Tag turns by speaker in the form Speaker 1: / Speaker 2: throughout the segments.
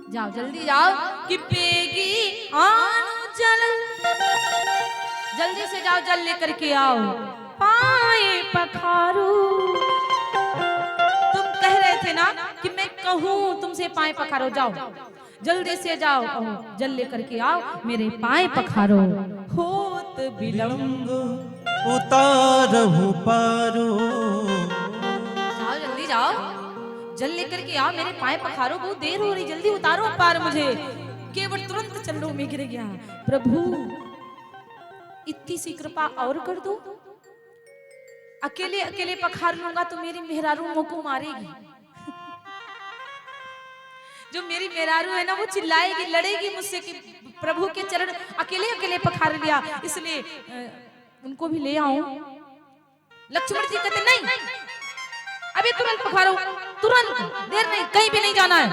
Speaker 1: जाओ जल्दी जाओ कि बेगी आनो जल, जल्दी से जाओ जल लेकर के आओ। पाए पखारू, तुम कह रहे थे ना कि मैं कहूँ तुमसे पाए पखारो, जाओ जल्दी से जाओ, जल लेकर के आओ, मेरे पाए पखारो। होत विलंब
Speaker 2: उतारहु पारो,
Speaker 1: जाओ जल्दी जाओ, जल लेकर के आओ, मेरे पाए पखारो, बहुत देर हो रही, जल्दी उतारो पार मुझे। केवट तुरंत चरणों में गिर गया। प्रभु इतनी सी कृपा और कर दो, अकेले अकेले पखार लूंगा तो मेरी मेहरारू मुझको मारेगी। जो मेरी मेहरारू है ना वो चिल्लाएगी, लड़ेगी मुझसे कि प्रभु के चरण अकेले अकेले पखार लिया, इसलिए उनको भी ले आऊं। लक्ष्मण जी कहते नहीं, अभी तुरंत पखारो, तुरंत, देर नहीं, कहीं भी नहीं जाना है।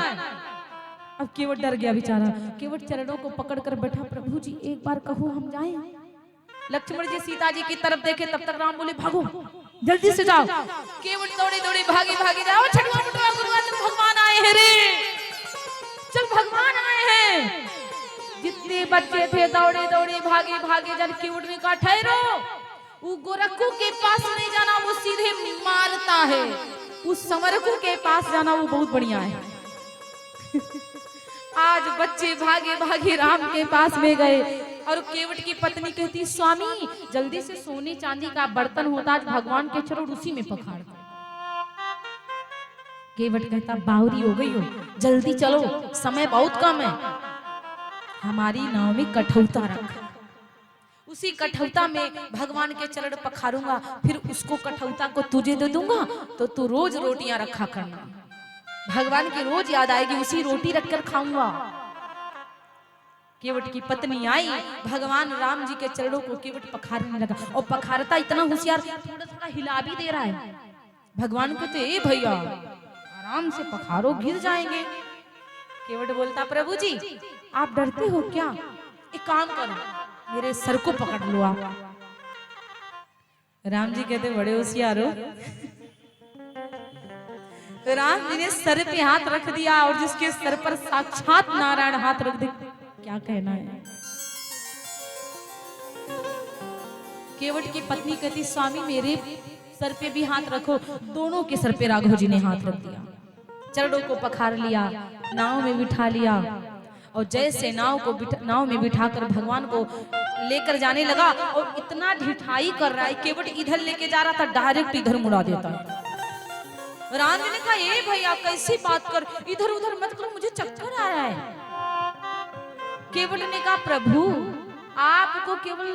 Speaker 1: अब केवट डर गया बेचारा, केवट चरणों को पकड़कर बैठा, प्रभु जी एक बार कहो हम जाएं। लक्ष्मण जी सीता जी की तरफ देखे, तब तक राम बोले भागो जल्दी से जाओ। केवट दौड़े दौड़े भागे भागे जाओ, छठवा मुठवा गुरुआ चल भगवान आए हैं रे, चल भगवान आए हैं। जितने बच्चे थे दौड़े दौड़े भागे भागे, जब केवट ने कहा ठहरो, वो गोरखू के पास नहीं जाना, वो सीधे मारता है, उस समरकू के पास जाना वो बहुत बढ़िया है। आज बच्चे भागे भागे राम के पास में गए और केवट की पत्नी कहती स्वामी जल्दी से सोने चांदी का बर्तन होता, आज भगवान के चरण उसी में पखाड़। केवट कहता बावरी हो गई हो, जल्दी चलो, समय बहुत कम है। हमारी नाव में कठौता रख, उसी कठौता में भगवान के चरण पखारूंगा, फिर उसको कठौता को तुझे दे दूंगा तो तू रोज रोटियां रखा करना, भगवान की रोज याद आएगी, उसी रोटी रखकर खाऊंगा। केवट की पत्नी आई, भगवान राम जी के चरणों को केवट पखारने लगा, और पखारता इतना होशियार, थोड़ा थोड़ा हिला भी दे रहा है। भगवान कहते ए भैया आराम से पखारो, गिर जाएंगे। केवट बोलता प्रभु जी आप डरते हो क्या, एक काम करो मेरे सर को पकड़ लो आप। राम जी कहते बड़े होशियार हो। राम जी ने सर पे हाथ रख दिया, और जिसके सर पर साक्षात नारायण हाथ रख दे, क्या कहना है। केवट की पत्नी कहती स्वामी मेरे सर पे भी हाथ रखो, दोनों के सर पे राघव जी ने हाथ रख दिया, चरणों को पखार लिया, नाव में बिठा लिया, और जैसे नाव में बिठाकर भगवान को लेकर जाने लगा, और इतना ढिठाई कर रहा है, केवट इधर लेके जा रहा था, डायरेक्ट इधर मुड़ा देता है। राम जी ने कहा ए भैया कैसी बात कर, इधर उधर मत करो, मुझे चक्कर आ रहा है। केवट ने कहा प्रभु आपको केवल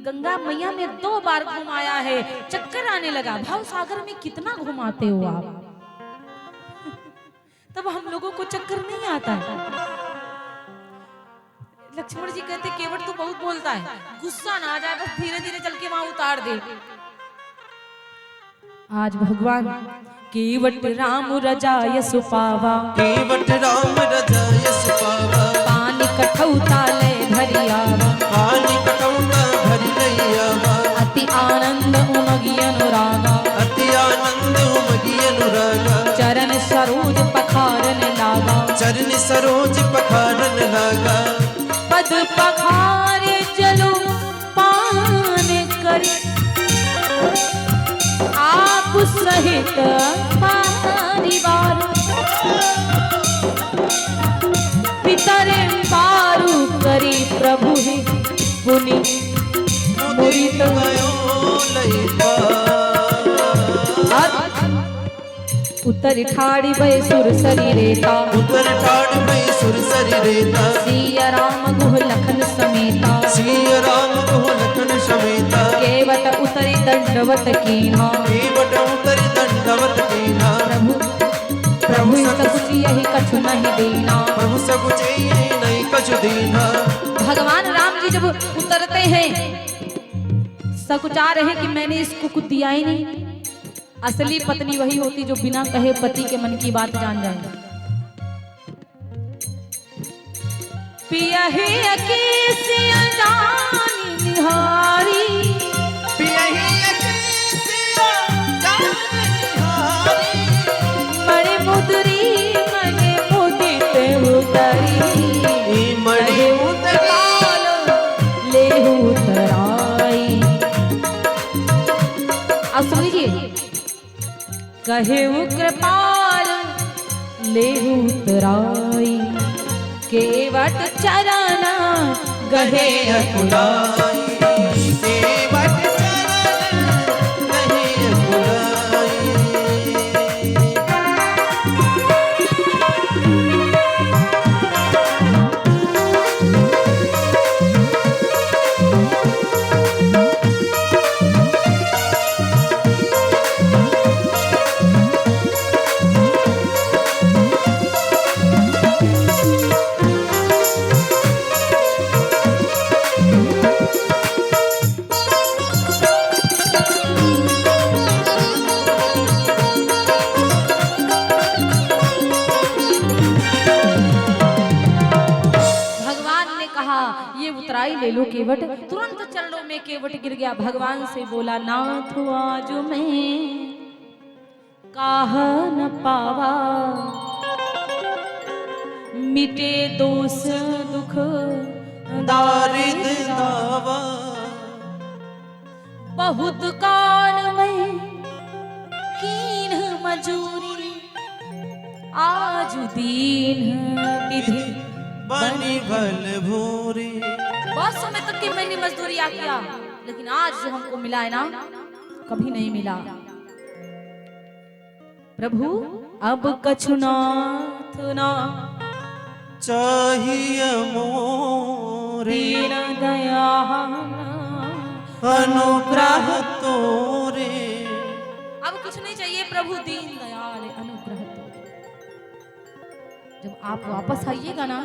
Speaker 1: गंगा मैया में 2 बार घुमाया है, चक्कर आने लगा, भाव सागर में कितना घुमाते हो आप, तब हम लोगों को चक्कर नहीं आता है। लक्ष्मण जी कहते केवट तू बहुत बोलता है, गुस्सा ना आ जाए, बस धीरे धीरे चल के वहां उतार दे। आज भगवान केवट राम रजाय सुपावा,
Speaker 2: केवट राम रजाय सुपावा,
Speaker 1: पानी कठौता ले भरियावा,
Speaker 2: पानी कटौता भरि लइयावा,
Speaker 1: अति आनंद उमगी अनुरागा,
Speaker 2: अति आनंद उमगी अनुरागा,
Speaker 1: चरण सरोज पखारन लागा,
Speaker 2: चरण सरोज पखारन लागा,
Speaker 1: पद पखारे चलो पान करी, आप सहित परिवार, पितरे पारू करी प्रभु ही पुनि मुरित उतर ठाड़ी भय सुर शरीरेता,
Speaker 2: उतर ठाड़ भई सुर शरीरेता,
Speaker 1: सिया राम गुह लखन समेता,
Speaker 2: सिया राम गुह लखन समेता,
Speaker 1: केवट उतरी दंडवत कीन्हा,
Speaker 2: केवट उतरी दंडवत कीन्हा,
Speaker 1: प्रभु सकुच यही कछु नहीं दीना,
Speaker 2: प्रभु सकुच यही नहीं कछु दीना।
Speaker 1: भगवान राम जी जब उतरते हैं सकुचा रहे कि मैंने इसको कुछ दिया ही नहीं। असली पत्नी वही होती जो बिना कहे पति के मन की बात जान जाए। पिया ही अकेसिया जानी निहारी,
Speaker 2: पिया ही अकेसिया जानी निहारी,
Speaker 1: मणि मुद्री मणि मुदित उतर कहे कृपाल ले उतराई केवट चरण गहे
Speaker 2: अकुलाई केवट चरण गहे अकुलाई।
Speaker 1: उतराई ले लो केवट। तुरंत चरणों में केवट गिर गया, भगवान से बोला नाथ आज मैं काह न पावा, मिटे दोष दुख
Speaker 2: दारिद दावा।
Speaker 1: बहुत काल में कीन मजूरी, आज दीन विधि
Speaker 2: बनी भल भूरी।
Speaker 1: बहुत समय तक की मैंने मजदूरी किया, लेकिन आज जो हमको मिला है ना, कभी नहीं मिला। प्रभु अब कछु नाथ ना
Speaker 2: चाहिए मोरे,
Speaker 1: दीन दया
Speaker 2: अनुग्रह तोरे।
Speaker 1: अब कुछ नहीं चाहिए प्रभु, दीन दयाल अनुग्रह तोरे। जब आप वापस आइएगा ना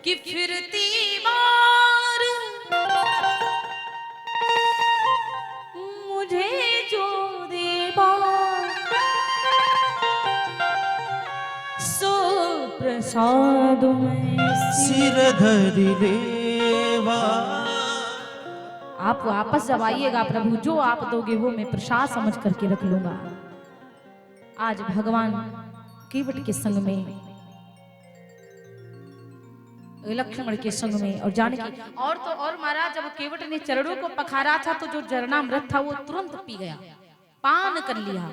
Speaker 1: कि फिरती बार मुझे जो देवा सो प्रसाद में
Speaker 2: सिर धरि लेवा।
Speaker 1: आप वापस जब आइएगा प्रभु, जो आप दोगे वो मैं प्रसाद समझ करके रख लूंगा। आज भगवान केवट के संग में, लक्ष्मण के संग में और जानकी, और तो और महाराज जब केवट ने चरणों को पखारा था तो जो जरनामृत था वो तुरंत पी गया, पान कर लिया।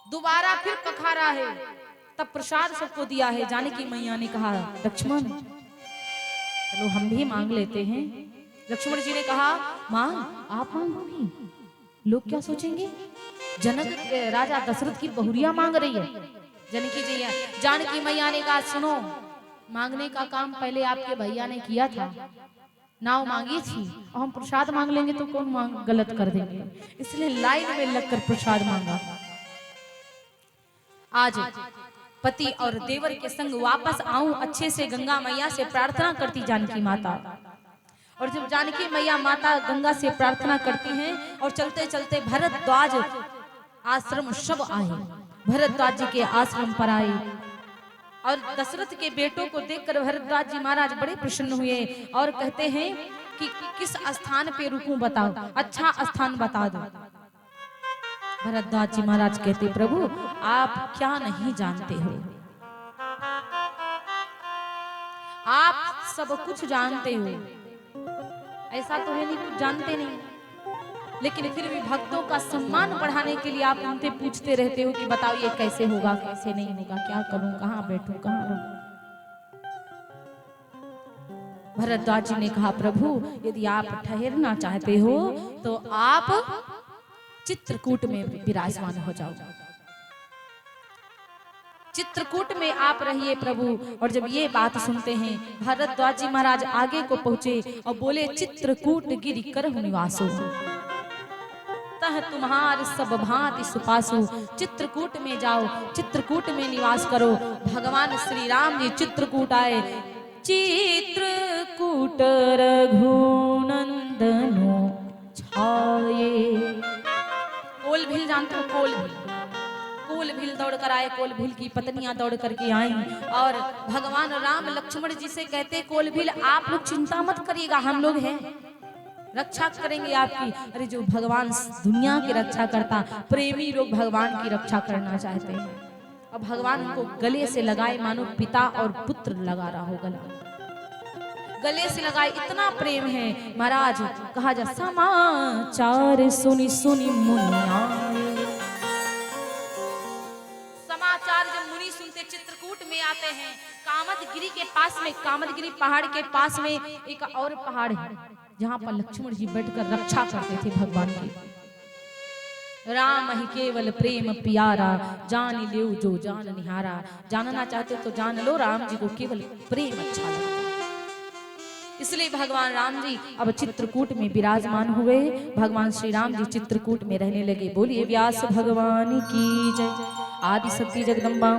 Speaker 1: दोबारा फिर पखारा है, तब प्रसाद सबको दिया है। जानकी मैया ने कहा लक्ष्मण चलो हम भी मांग लेते हैं। लक्ष्मण जी ने कहा मां आप मांगोगी, लोग क्या सोचेंगे? जनक राजा दशरथ की बहुरिया मांग रही है। जानकी जी, जानकी मैया ने कहा सुनो, मांगने का काम पहले आपके भैया ने किया था, नाव मांगी थी, और हम प्रसाद मांग लेंगे तो कौन गलत कर देंगे, इसलिए लाइन में लगकर प्रसाद मांगा। आज पति और देवर के संग वापस आऊं, अच्छे से गंगा मैया से प्रार्थना करती जानकी माता। और जब जानकी मैया माता गंगा से प्रार्थना करती हैं और चलते चलते भरद्वाज आश्रम सब आए, भरद्वाज जी के आश्रम पर आए और दशरथ के बेटों को देखकर भरद्वाज जी महाराज बड़े प्रसन्न हुए और कहते हैं कि किस स्थान पे रुकूं बताओ, अच्छा स्थान बता दो। भरद्वाज जी महाराज कहते प्रभु आप क्या नहीं जानते हो, आप सब कुछ जानते हो, ऐसा तो है नहीं कुछ जानते नहीं, लेकिन फिर भी भक्तों का सम्मान बढ़ाने के लिए आप उनसे पूछते रहते हो कि बताओ ये कैसे होगा, कैसे नहीं होगा, क्या करूं, कहां बैठूं, कहां रहूं। भरद्वाज जी ने कहा प्रभु यदि आप ठहरना चाहते हो तो आप चित्रकूट में विराजमान हो जाओ, चित्रकूट में आप रहिए प्रभु। और जब ये बात सुनते हैं भरद्वाज जी महाराज आगे को पहुंचे और बोले चित्रकूट गिरि करहु निवासो, तह तुम्हार सब भांति सुपासु। चित्रकूट में जाओ, चित्रकूट में निवास करो। भगवान श्री राम जी चित्रकूट आए। चित्रकूट रघुनंदनो छाये। कोल भील जानते हो? कोल भील, कोल भील दौड़ कर आए, कोल भील की पत्नियां दौड़ करके आई और भगवान राम लक्ष्मण जी से कहते कोल भील आप लोग चिंता मत करिएगा, हम लोग हैं, रक्षा करेंगे आपकी। अरे जो भगवान दुनिया की रक्षा करता, प्रेमी लोग भगवान की रक्षा करना चाहते हैं। अब भगवान उनको गले से लगाए मानो पिता और पुत्र लगा रहा हो, गले से लगाए, इतना प्रेम है। महाराज कहा जा समाचार सुनी सुनी मुनिया सुनते चित्रकूट में आते हैं। कामदगिरी के पास में, कामदगिरी पहाड़ के पास में एक और पहाड़ है जहां पर लक्ष्मण जी बैठकर रक्षा करते थे भगवान की। राम ही केवल प्रेम प्यारा, जान ले जो जान निहारा। जानना चाहते तो जान लो, राम जी को केवल प्रेम अच्छा लगता। इसलिए भगवान राम जी अब चित्रकूट में विराजमान हुए। भगवान श्री राम जी चित्रकूट में रहने लगे। बोलिए व्यास भगवान की जय। आदि शक्ति जगदम्बा